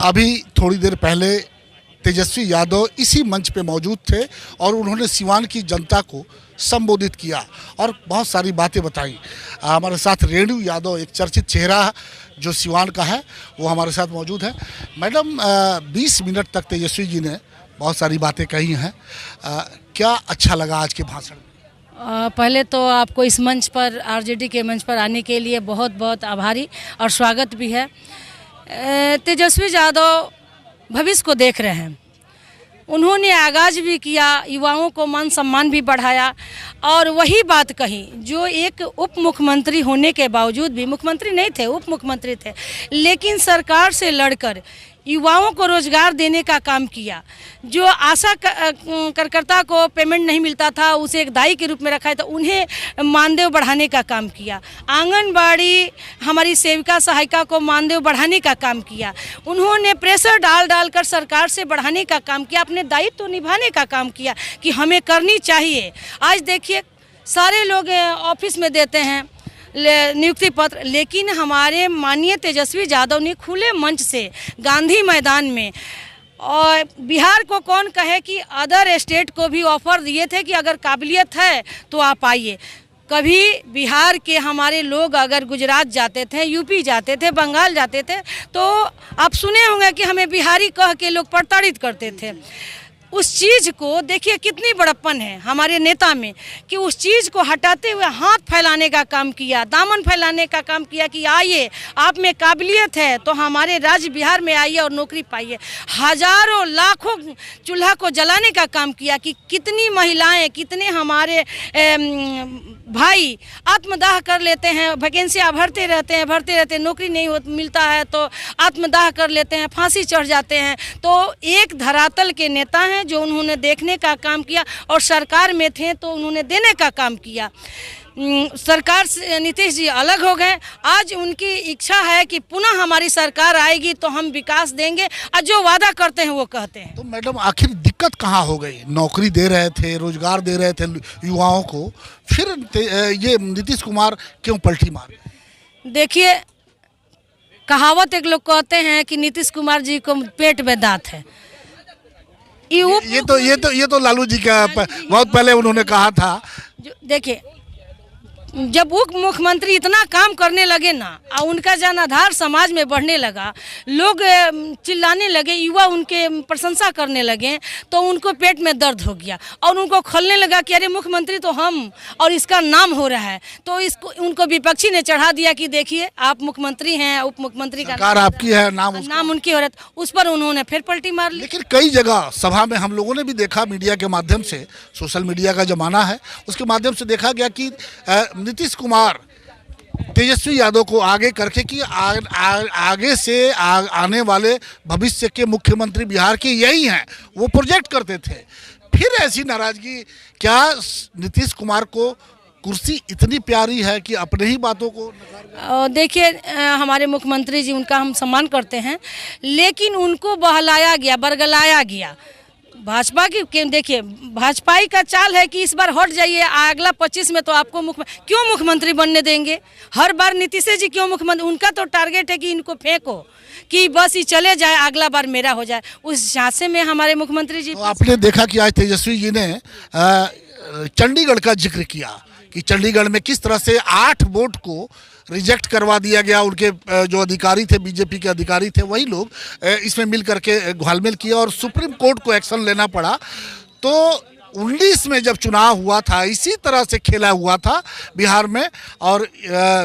अभी थोड़ी देर पहले तेजस्वी यादव इसी मंच पे मौजूद थे और उन्होंने सिवान की जनता को संबोधित किया और बहुत सारी बातें बताई। हमारे साथ रेणु यादव, एक चर्चित चेहरा जो सिवान का है, वो हमारे साथ मौजूद है। मैडम, 20 मिनट तक तेजस्वी जी ने बहुत सारी बातें कही हैं। क्या अच्छा लगा आज के भाषण में? पहले तो आपको इस मंच पर, आरजेडी के मंच पर आने के लिए बहुत बहुत आभारी और स्वागत भी है। तेजस्वी यादव भविष्य को देख रहे हैं। उन्होंने आगाज भी किया, युवाओं को मान सम्मान भी बढ़ाया और वही बात कही जो एक उप मुख्यमंत्री होने के बावजूद भी, मुख्यमंत्री नहीं थे, उप मुख्यमंत्री थे, लेकिन सरकार से लड़कर युवाओं को रोजगार देने का काम किया। जो आशा कार्यकर्ता को पेमेंट नहीं मिलता था, उसे एक दाई के रूप में रखा है, तो उन्हें मानदेय बढ़ाने का काम किया। आंगनबाड़ी हमारी सेविका सहायिका को मानदेय बढ़ाने का काम किया। उन्होंने प्रेशर डाल कर सरकार से बढ़ाने का काम किया, अपने दायित्व तो निभाने का काम किया कि हमें करनी चाहिए। आज देखिए, सारे लोग ऑफिस में देते हैं नियुक्ति पत्र, लेकिन हमारे माननीय तेजस्वी यादव ने खुले मंच से गांधी मैदान में, और बिहार को कौन कहे कि अदर स्टेट को भी ऑफर दिए थे कि अगर काबिलियत है तो आप आइए। कभी बिहार के हमारे लोग अगर गुजरात जाते थे, यूपी जाते थे, बंगाल जाते थे, तो आप सुने होंगे कि हमें बिहारी कह के लोग प्रताड़ित करते थे। उस चीज़ को देखिए कितनी बड़प्पन है हमारे नेता में कि उस चीज़ को हटाते हुए हाथ फैलाने का काम किया, दामन फैलाने का काम किया कि आइए, आप में काबिलियत है तो हमारे राज्य बिहार में आइए और नौकरी पाइए। हजारों लाखों चूल्हा को जलाने का काम किया कि कितनी महिलाएं, कितने हमारे भाई आत्मदाह कर लेते हैं, वैकेंसियाँ भरते रहते हैं, नौकरी नहीं मिलता है तो आत्मदाह कर लेते हैं, फांसी चढ़ जाते हैं। तो एक धरातल के नेता हैं जो उन्होंने देखने का काम किया और सरकार में थे तो उन्होंने देने का काम किया। सरकार से नीतीश जी अलग हो गए। आज उनकी इच्छा है कि पुनः हमारी सरकार आएगी तो हम विकास देंगे और जो वादा करते हैं वो कहते हैं। तो मैडम, आखिर दिक्कत कहाँ हो गई? नौकरी दे रहे थे, रोजगार दे रहे थे युवाओं को, फिर ये नीतीश कुमार क्यों पलटी मार? देखिए, कहावत एक लोग कहते हैं कि नीतीश कुमार जी को पेट में दांत है। ये तो लालू जी का बहुत पहले उन्होंने कहा था। देखिए, जब उप मुख्यमंत्री इतना काम करने लगे ना और उनका जनाधार समाज में बढ़ने लगा, लोग चिल्लाने लगे, युवा उनके प्रशंसा करने लगे, तो उनको पेट में दर्द हो गया और उनको खलने लगा कि अरे मुख्यमंत्री तो हम, और इसका नाम हो रहा है। तो इसको उनको विपक्षी ने चढ़ा दिया कि देखिए आप मुख्यमंत्री हैं, उप मुख्यमंत्री का सरकार आपकी है, नाम उनकी हो रहा है। उस पर उन्होंने फिर पलटी मार ली। लेकिन कई जगह सभा में हम लोगों ने भी देखा, मीडिया के माध्यम से, सोशल मीडिया का जमाना है, उसके माध्यम से देखा गया कि नीतीश कुमार तेजस्वी यादव को आगे करके कि आगे से आने वाले भविष्य के मुख्यमंत्री बिहार के यही हैं, वो प्रोजेक्ट करते थे। फिर ऐसी नाराजगी, क्या नीतीश कुमार को कुर्सी इतनी प्यारी है कि अपने ही बातों को? देखिए, हमारे मुख्यमंत्री जी, उनका हम सम्मान करते हैं, लेकिन उनको बहलाया गया, बरगलाया गया। भाजपा की देखिए, भाजपाई का चाल है कि इस बार हट जाइए, अगला 25 में तो आपको क्यों मुख्यमंत्री बनने देंगे? हर बार नीतीश जी क्यों मुख्यमंत्री? उनका तो टारगेट है कि इनको फेंको, कि बस ये चले जाए, अगला बार मेरा हो जाए। उस झांसे में हमारे मुख्यमंत्री जी। तो आपने देखा कि आज तेजस्वी जी ने चंडीगढ़ का जिक्र किया कि चंडीगढ़ में किस तरह से 8 वोट को रिजेक्ट करवा दिया गया। उनके जो अधिकारी थे, बीजेपी के अधिकारी थे, वही लोग इसमें मिल करके घुलमिल किया और सुप्रीम कोर्ट को एक्शन लेना पड़ा। तो 19 में जब चुनाव हुआ था, इसी तरह से खेला हुआ था बिहार में और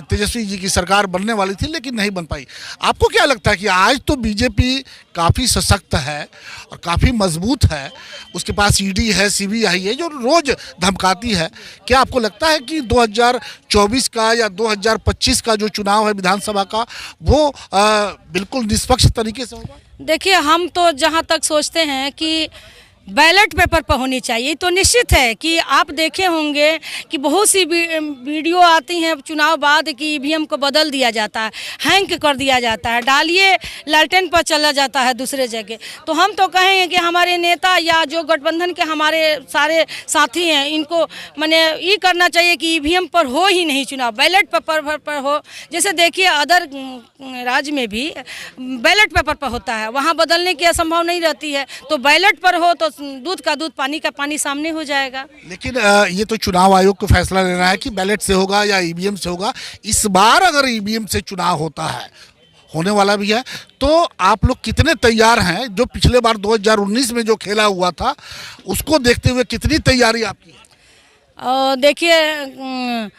तेजस्वी जी की सरकार बनने वाली थी, लेकिन नहीं बन पाई। आपको क्या लगता है कि आज तो बीजेपी काफ़ी सशक्त है और काफ़ी मजबूत है, उसके पास ईडी है, सीबीआई है जो रोज़ धमकाती है, क्या आपको लगता है कि 2024 का या 2025 का जो चुनाव है विधानसभा का, वो बिल्कुल निष्पक्ष तरीके से होगा? देखिए, हम तो जहाँ तक सोचते हैं कि बैलेट पेपर पर होनी चाहिए। तो निश्चित है कि आप देखे होंगे कि बहुत सी वीडियो आती हैं चुनाव बाद कि ईवीएम को बदल दिया जाता है, हैंग कर दिया जाता है, डालिए लालटेन पर चला जाता है दूसरे जगह। तो हम तो कहेंगे कि हमारे नेता या जो गठबंधन के हमारे सारे साथी हैं, इनको माने ये करना चाहिए कि ईवीएम पर हो ही नहीं चुनाव, बैलेट पेपर पर हो। जैसे देखिए अदर राज्य में भी बैलेट पेपर पर होता है, वहाँ बदलने की असंभव नहीं रहती है। तो बैलेट पर हो तो दूध का दूध पानी का पानी सामने हो जाएगा। लेकिन ये तो चुनाव आयोग को फैसला लेना है कि बैलेट से होगा या ईवीएम से होगा। इस बार अगर ईवीएम से चुनाव होता है, होने वाला भी है, तो आप लोग कितने तैयार हैं? जो पिछले बार 2019 में जो खेला हुआ था उसको देखते हुए कितनी तैयारी आपकी है? देखिए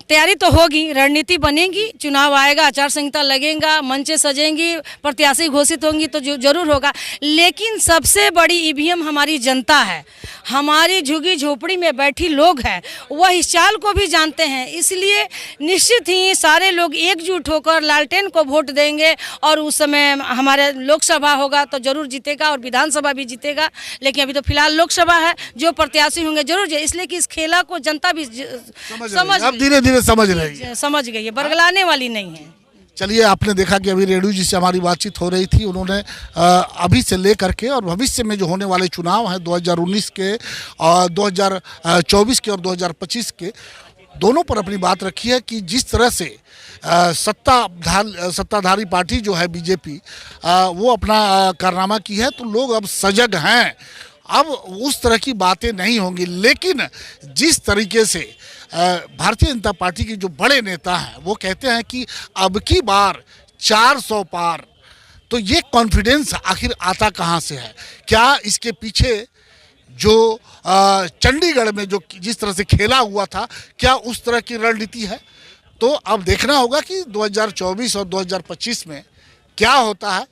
तैयारी तो होगी, रणनीति बनेगी, चुनाव आएगा, आचार संहिता लगेगा, मंचे सजेंगी, प्रत्याशी घोषित होंगी तो जरूर होगा। लेकिन सबसे बड़ी ईवीएम हमारी जनता है, हमारी झुग्गी झोपड़ी में बैठी लोग हैं, वह इस चाल को भी जानते हैं। इसलिए निश्चित ही सारे लोग एकजुट होकर लालटेन को वोट देंगे और उस समय हमारे लोकसभा होगा तो जरूर जीतेगा और विधानसभा भी जीतेगा। लेकिन अभी तो फिलहाल लोकसभा है, जो प्रत्याशी होंगे जरूर इसलिए कि इस खेला को जनता भी अब धीरे धीरे समझ रही है, समझ गई है, बरगलाने वाली नहीं है। चलिए, आपने देखा कि अभी रेणु जी से हमारी बातचीत हो रही थी। उन्होंने अभी से लेकर के और भविष्य में जो होने वाले चुनाव हैं 2019 के और 2024 के और 2025 के, दोनों पर अपनी बात रखी है कि जिस तरह से सत्ताधारी पार्टी जो है बीजेपी, वो अपना कारनामा की है, तो लोग अब सजग हैं। अब उस तरह की बातें नहीं होंगी। लेकिन जिस तरीके से भारतीय जनता पार्टी के जो बड़े नेता हैं वो कहते हैं कि अब की बार 400 पार, तो ये कॉन्फिडेंस आखिर आता कहाँ से है? क्या इसके पीछे जो चंडीगढ़ में जो जिस तरह से खेला हुआ था, क्या उस तरह की रणनीति है? तो अब देखना होगा कि 2024 और 2025 में क्या होता है।